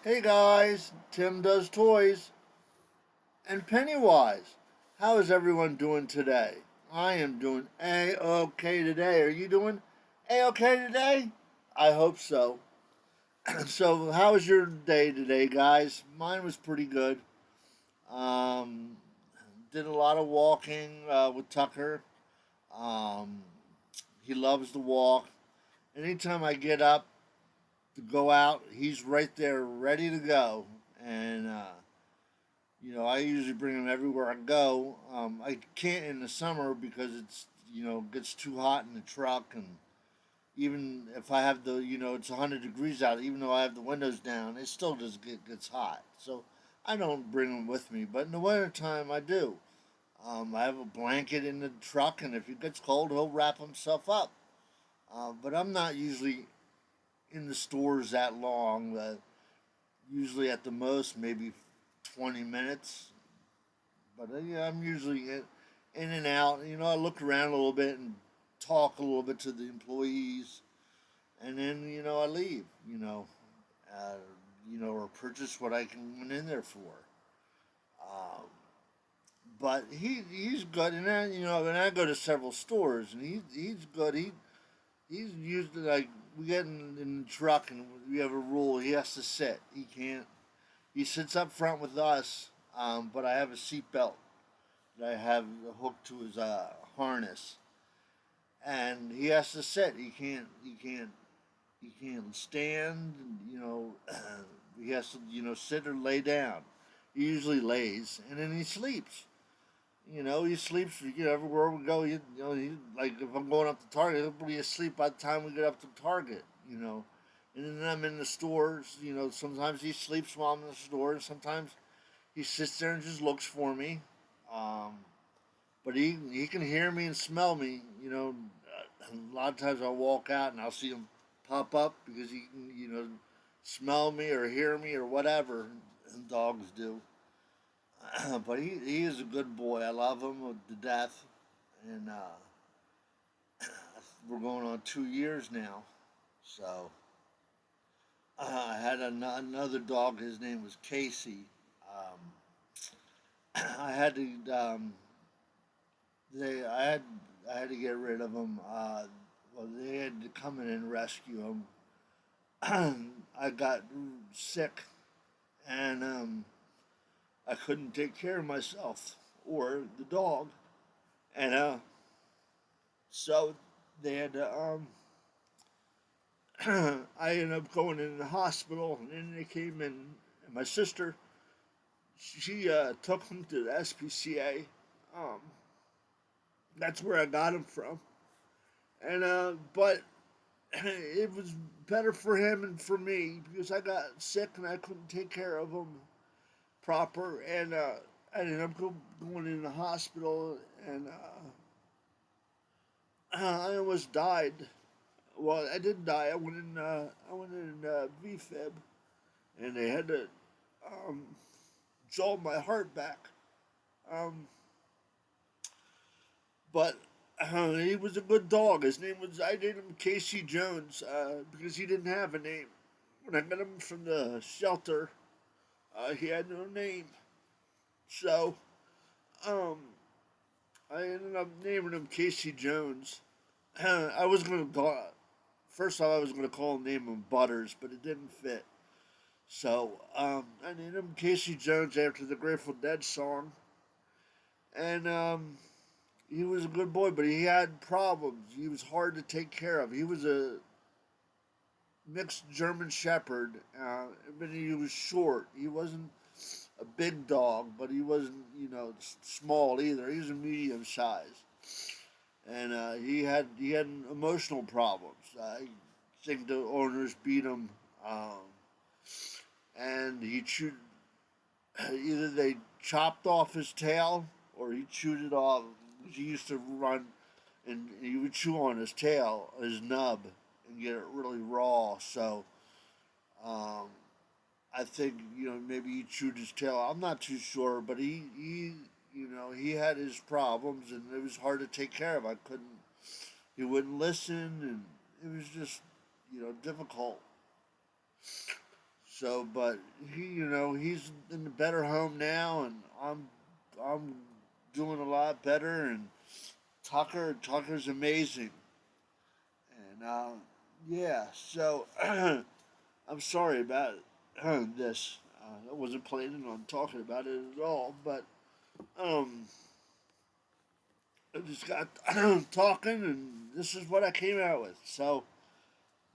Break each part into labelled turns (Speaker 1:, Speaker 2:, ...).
Speaker 1: Hey guys, Tim does toys and Pennywise. How is everyone doing today? I am doing A-OK today. Are you doing A-OK today? I hope so. So, how was your day today, guys? Mine was pretty good. Um, did a lot of walking with Tucker. Um, he loves to walk. Anytime I get up to go out, he's right there ready to go. And I usually bring them everywhere I go. I can't in the summer because gets too hot in the truck, and even if I have it's 100 degrees out. Even though I have the windows down, it still gets hot. So I don't bring them with me. But in the wintertime, I do. I have a blanket in the truck, and if it gets cold, he'll wrap himself up. But I'm not usually in the stores that long. Usually at the most maybe 20 minutes. But yeah, I'm usually in and out. I look around a little bit and talk a little bit to the employees, and then I leave. Uh, or purchase what I can went in there for. Um, but he's good, and and I go to several stores, and he's good. He's used like we get in the truck, and we have a rule. He has to sit. He can't. He sits up front with us, but I have a seat belt that I have hooked to his harness, and he has to sit. He can't. He can't. He can't stand. He has to sit or lay down. He usually lays, and then he sleeps. He sleeps. Everywhere we go. Like if I'm going up to Target, he'll be asleep by the time we get up to Target. And then I'm in the stores. Sometimes he sleeps while I'm in the store, and sometimes he sits there and just looks for me. Um, but he can hear me and smell me. A lot of times I'll walk out and I'll see him pop up because he can smell me or hear me or whatever. And dogs do. But he is a good boy. I love him to death, and we're going on 2 years now. So I had another dog. His name was Casey. Um, I had to they I had to get rid of him. Well, they had to come in and rescue him. I got sick, and I couldn't take care of myself or the dog, and so they had to. I ended up going in the hospital, and then they came in. And my sister, she took him to the SPCA. Um, that's where I got him from, and but it was better for him and for me because I got sick and I couldn't take care of him proper, and I ended up going in the hospital, and I almost died. Well, I didn't die. I went in VFib, and they had to um, jolt my heart back. Um, but he was a good dog. His name was I named him Casey Jones because he didn't have a name. When I got him from the shelter, he had no name. So um, I ended up naming him Casey Jones. I was gonna call first off I was gonna name him Butters, but it didn't fit. So I named him Casey Jones after the Grateful Dead song, and he was a good boy, but he had problems. He was hard to take care of. He was a mixed German Shepherd, but he was short. He wasn't a big dog, but he wasn't small either. He was a medium size, and he had emotional problems. I think the owners beat him, and he chewed. Either they chopped off his tail or he chewed it off. He used to run and he would chew on his tail, his nub, and get it really raw. So um, I think maybe he chewed his tail. I'm not too sure, but he had his problems, and it was hard to take care of. I couldn't. He wouldn't listen, and it was just difficult. So, but he's in a better home now, and I'm doing a lot better. And Tucker's amazing, and yeah. So I'm sorry about this. I wasn't planning on talking about it at all, but um, I just got talking, and this is what I came out with. So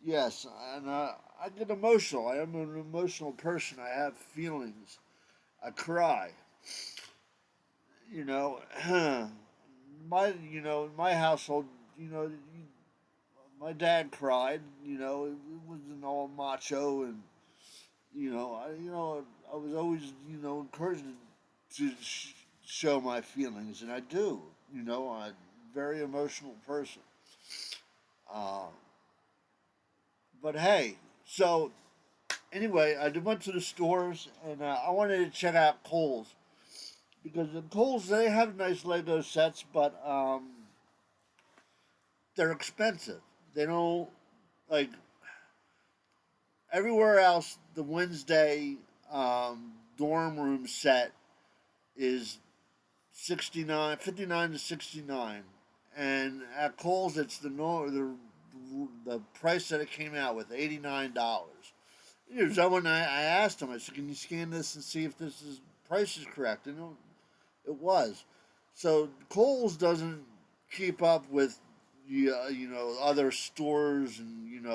Speaker 1: yes, and I get emotional. I am an emotional person. I have feelings. I cry. You know, my household. You know, my dad cried. It wasn't all macho, and I was always encouraged to show my feelings, and I do. I'm a very emotional person. Uh, but hey, so anyway, I went to the stores, and I wanted to check out Kohl's because the Kohl's, they have nice Lego sets, but they're expensive. They don't like everywhere else. The Wednesday dorm room set is 59 to 69, and at Kohl's it's the price that it came out with, $89. So when I asked him, I said, "Can you scan this and see if this is price is correct?" And it was. So Kohl's doesn't keep up with other stores, and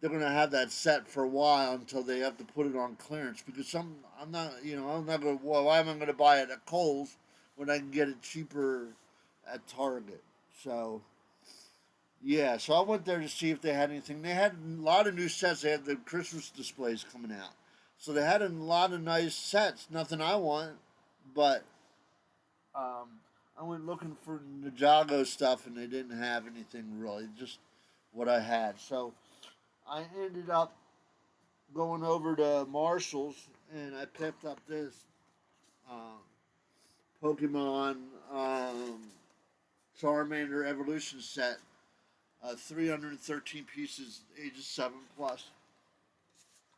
Speaker 1: they're gonna have that set for a while until they have to put it on clearance, because I'm not gonna, well, why am I gonna buy it at Kohl's when I can get it cheaper at Target? So yeah, so I went there to see if they had anything. They had a lot of new sets. They had the Christmas displays coming out, so they had a lot of nice sets. Nothing I want, but I went looking for Ninjago stuff, and they didn't have anything really, just what I had. So I ended up going over to Marshall's, and I picked up this uh, Pokemon Charmander Evolution set, 313 pieces, ages 7 plus.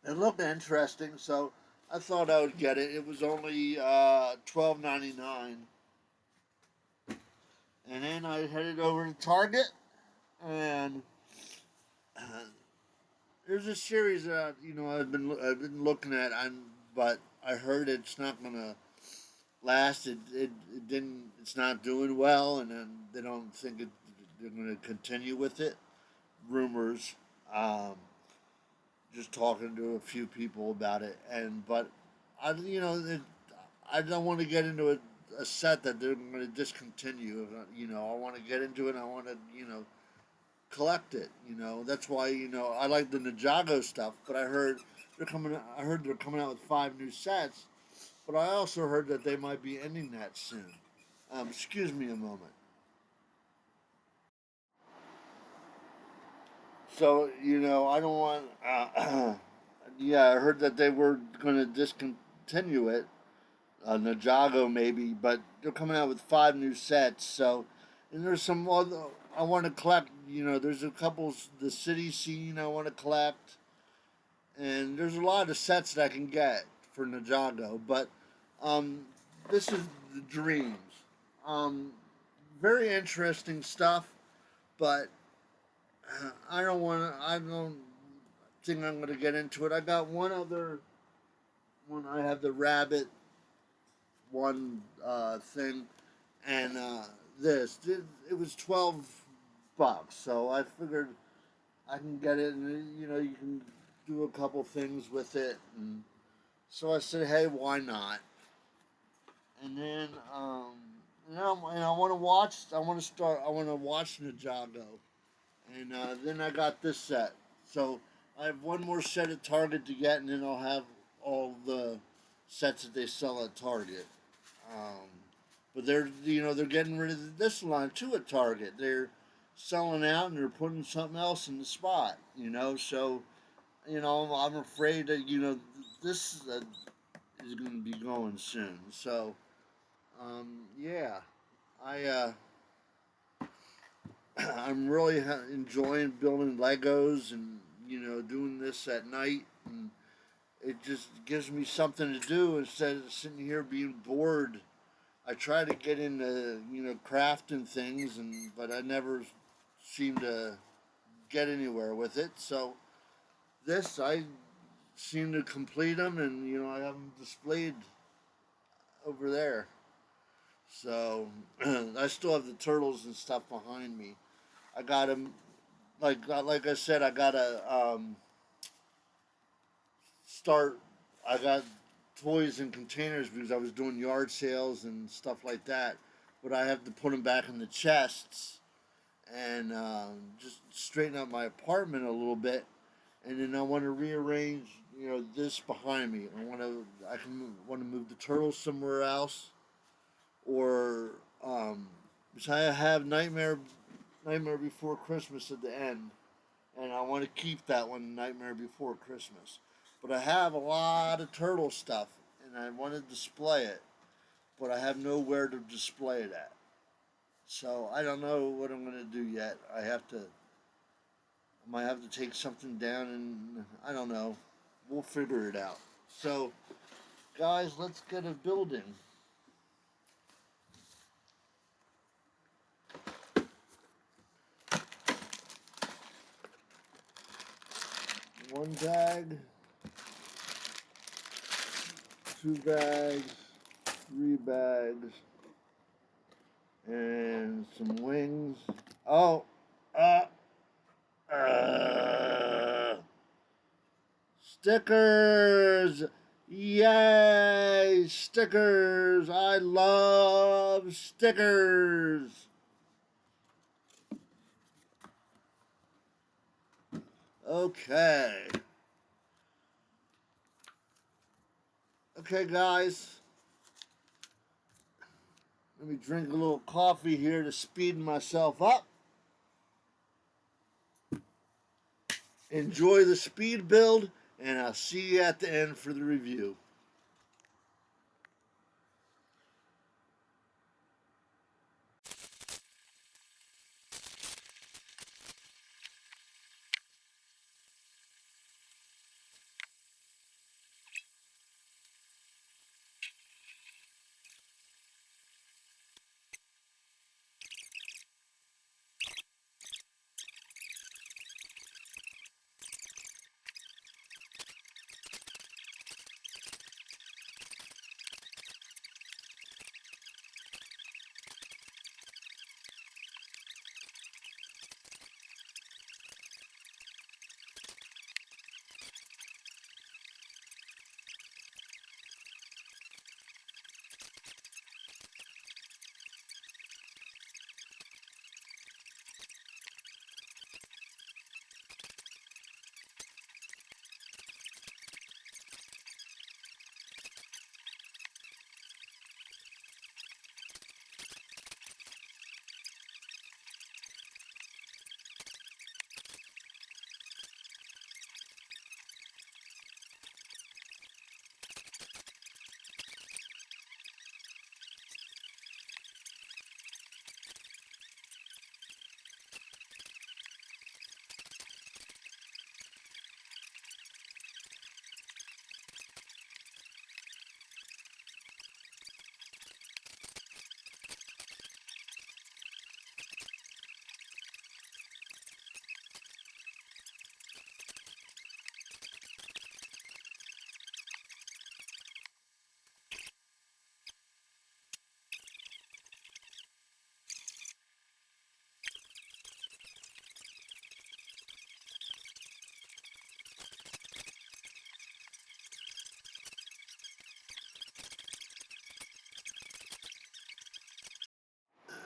Speaker 1: It looked interesting, so I thought I would get it. It was only $12.99, and then I headed over to Target, and uh, there's a series that I've been looking at, but I heard it's not gonna last. It didn't. It's not doing well, and then they don't think they're going to continue with it. Rumors. Um, just talking to a few people about it, but I I don't want to get into a set that they're going to discontinue. I want to get into it. I want to collect it. That's why I like the Ninjago stuff. But I heard they're coming. I heard they're coming out with 5 new sets. But I also heard that they might be ending that soon. Excuse me a moment. So I don't want. Yeah, I heard that they were going to discontinue it. Ninjago maybe, but they're coming out with 5 new sets. So, and there's some other I want to collect. There's a couple the city scene I want to collect, and there's a lot of sets that I can get for Ninjago. But um, this is the dreams. Um, very interesting stuff, but I don't want to. I don't think I'm going to get into it. I got one other one. I have the rabbit one thing, and this. It was $12, so I figured I can get it, and you can do a couple things with it, and so I said, hey, why not? And then I want to watch. I want to start. I want to watch Ninjago, and then I got this set. So I have one more set at Target to get, and then I'll have all the sets that they sell at Target. Um, but they're getting rid of this line too at Target. They're selling out, and they're putting something else in the spot. So I'm afraid that this is going to be going soon. So yeah, I I'm really enjoying building Legos, and doing this at night, and it just gives me something to do instead of sitting here being bored. I try to get into crafting things, but I never seem to get anywhere with it. So this I seem to complete them, and I have them displayed over there. So I still have the turtles and stuff behind me. I got them like I said. I gotta start. I got toys in containers because I was doing yard sales and stuff like that. But I have to put them back in the chests and just straighten up my apartment a little bit. And then I want to rearrange, this behind me. I want to move the turtles somewhere else, or because I have Nightmare Before Christmas at the end, and I want to keep that one Nightmare Before Christmas. But I have a lot of turtle stuff, and I want to display it, but I have nowhere to display it at. So I don't know what I'm gonna do yet. I might have to take something down, and I don't know. We'll figure it out. So, guys, let's get a building. One bag, two bags, three bags, and some wings. Oh, uh, stickers! Yay! Stickers! I love stickers! Okay. Okay, guys. Let me drink a little coffee here to speed myself up. Enjoy the speed build, and I'll see you at the end for the review.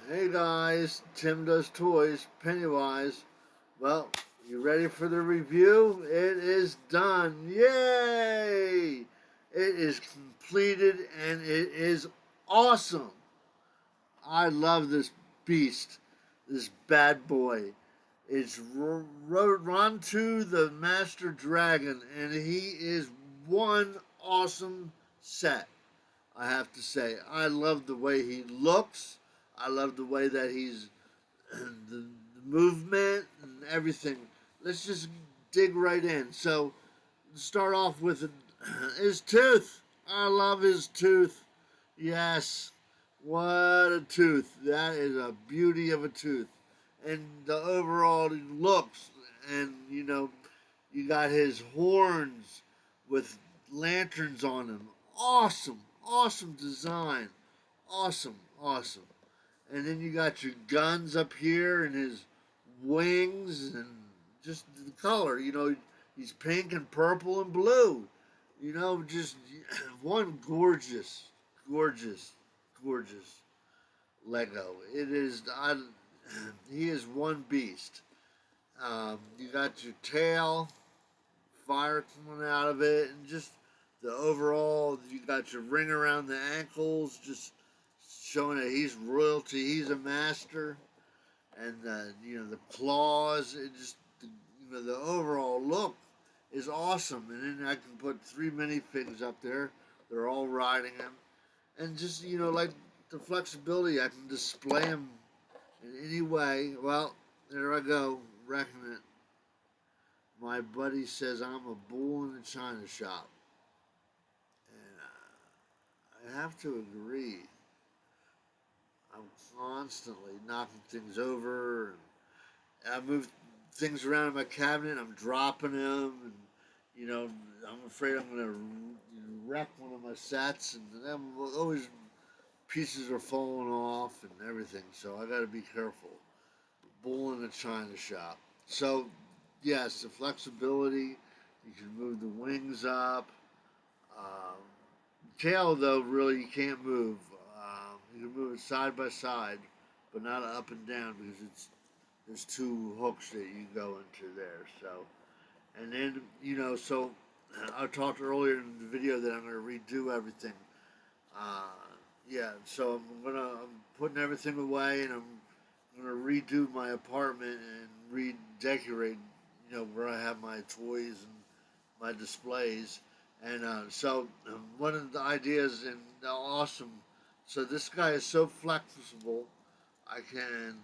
Speaker 1: Hey guys, Tim Does Toys, Pennywise. Well, you ready for the review? It is done. Yay! It is completed and it is awesome. I love this beast, this bad boy. It's Rontu the Master Dragon, and he is one awesome set. I have to say, I love the way he looks. I love the way that the movement and everything. Let's just dig right in. So start off with his tooth. I love his tooth. Yes, what a tooth. That is a beauty of a tooth. And the overall looks, and you got his horns with lanterns on them. Awesome, awesome design. Awesome, awesome. And then you got your guns up here and his wings and just the color. He's pink and purple and blue. Just one gorgeous, gorgeous, gorgeous Lego. It is. He is one beast. You got your tail, fire coming out of it, and just the overall. You got your ring around the ankles, just showing that he's royalty. He's a master, and the claws. It just the overall look is awesome. And then I can put 3 minifigs up there. They're all riding him, and just like the flexibility, I can display them in any way. Well, there I go, wrecking it. My buddy says I'm a bull in a china shop, and I have to agree. I'm constantly knocking things over, and I move things around in my cabinet. I'm dropping them, and I'm afraid I'm going to wreck one of my sets, and I'm always pieces are falling off and everything. So I got to be careful. Bull in a china shop. So yes, the flexibility. You can move the wings up. Um, Tail though, really you can't move. You can move it side by side, but not up and down because there's 2 hooks that you go into there. So, and then so I talked earlier in the video that I'm going to redo everything. Uh, yeah, so I'm putting everything away, and I'm gonna redo my apartment and redecorate. Where I have my toys and my displays, and so one of the ideas and awesome. So this guy is so flexible. I can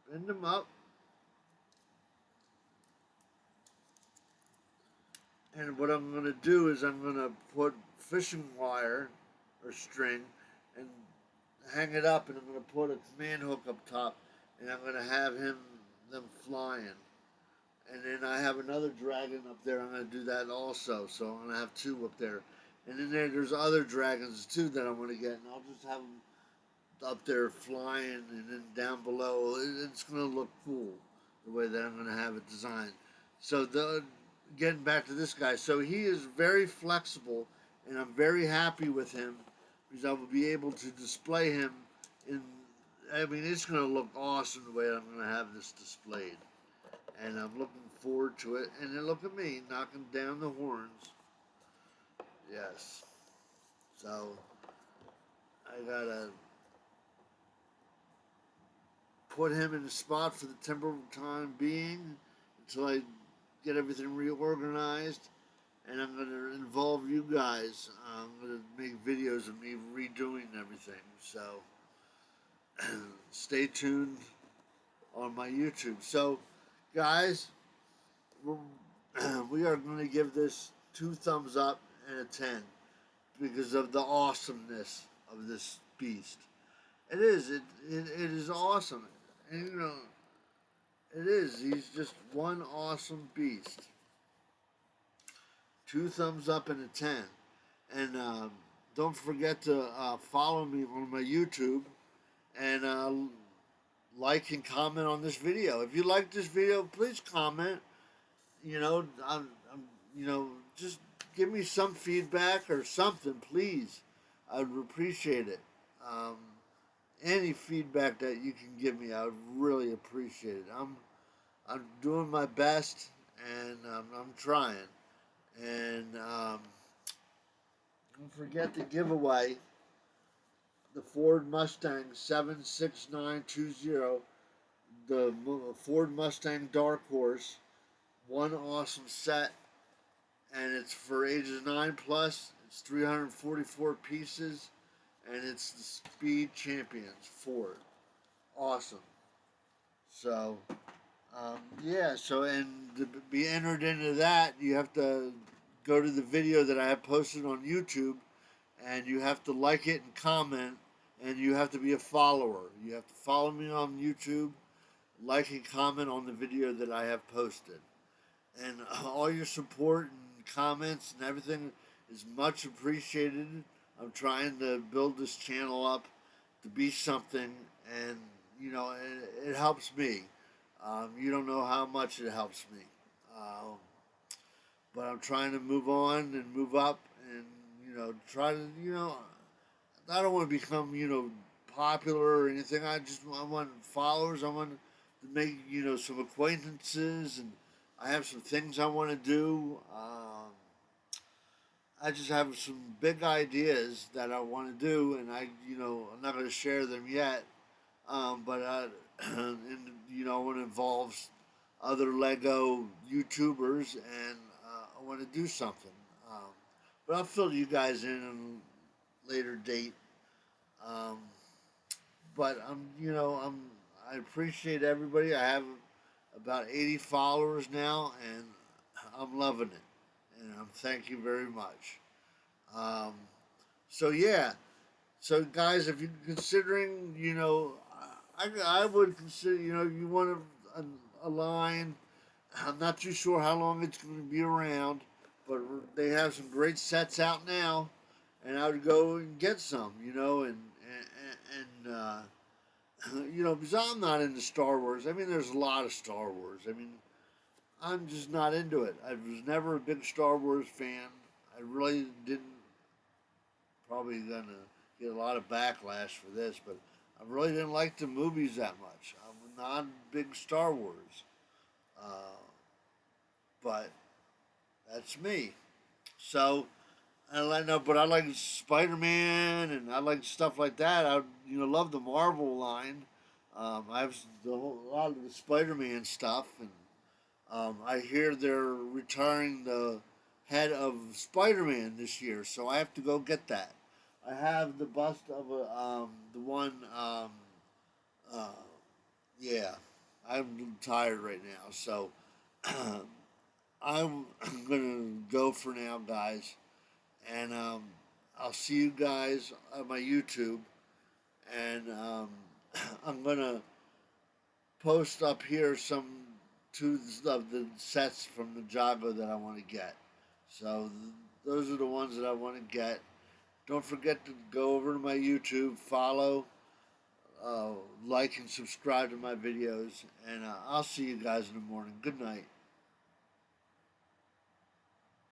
Speaker 1: bend him up, and what I'm gonna do is I'm gonna put fishing wire or string and hang it up, and I'm going to put a command hook up top, and I'm going to have them flying. And then I have another dragon up there. I'm going to do that also. So I'm going to have 2 up there. And then there's other dragons too that I'm going to get, and I'll just have them up there flying, and then down below. It's going to look cool the way that I'm going to have it designed. So getting back to this guy, so he is very flexible, and I'm very happy with him because I will be able to display him in. I mean, it's going to look awesome the way I'm going to have this displayed, and I'm looking forward to it. And then look at me knocking down the horns. Yes. So I gotta put him in the spot for the temporary time being until I get everything reorganized, and I'm going to involve you guys. I'm going to make videos of me redoing everything, so stay tuned on my YouTube. So, guys, we are going to give this 2 thumbs up and a 10 because of the awesomeness of this beast. It is. It is awesome. And, it is. He's just one awesome beast. 2 thumbs up and a 10. And don't forget to follow me on my YouTube and like and comment on this video. If you like this video, please comment. Just give me some feedback or something, please. I'd appreciate it. Any feedback that you can give me, I would really appreciate it. I'm doing my best, and I'm trying. And don't forget the giveaway, the Ford Mustang 76920, the Ford Mustang Dark Horse, one awesome set, and it's for ages 9 plus. It's 344 pieces, and it's the Speed Champions Ford. Awesome. So Yeah, so and to be entered into that, you have to go to the video that I have posted on YouTube, and you have to like it and comment, and you have to be a follower. You have to follow me on YouTube, like and comment on the video that I have posted. And all your support and comments and everything is much appreciated. I'm trying to build this channel up to be something, and it helps me. You don't know how much it helps me. Um, but I'm trying to move on and move up, and try to I don't want to become popular or anything. I want followers. I want to make some acquaintances, and I have some things I want to do. I just have some big ideas that I want to do, and I'm not going to share them yet. But and I want to involve other Lego YouTubers, and I want to do something. But I'll fill you guys in a later date. Um, but I appreciate everybody. I have about 80 followers now, and I'm loving it. And thank you very much. Um, so yeah, so guys, if you're considering, I would consider, you want a line. I'm not too sure how long it's going to be around, but they have some great sets out now, and I would go and get some, because I'm not into Star Wars. I mean, there's a lot of Star Wars. I mean, I'm just not into it. I was never a big Star Wars fan. I really didn't. Probably gonna get a lot of backlash for this, but I really didn't like the movies that much. I'm not big Star Wars, uh, but that's me. So I know, but I like Spider Man and I like stuff like that. I love the Marvel line. I have a lot of the Spider Man stuff, and I hear they're retiring the head of Spider Man this year, so I have to go get that. I have the bust of the one. Uh, yeah, I'm tired right now, so I'm gonna go for now, guys, and I'll see you guys on my YouTube, and I'm gonna post up here some two of the sets from Ninjago that I want to get. So those are the ones that I want to get. Don't forget to go over to my YouTube, follow, uh, like, and subscribe to my videos, and I'll see you guys in the morning. Good night.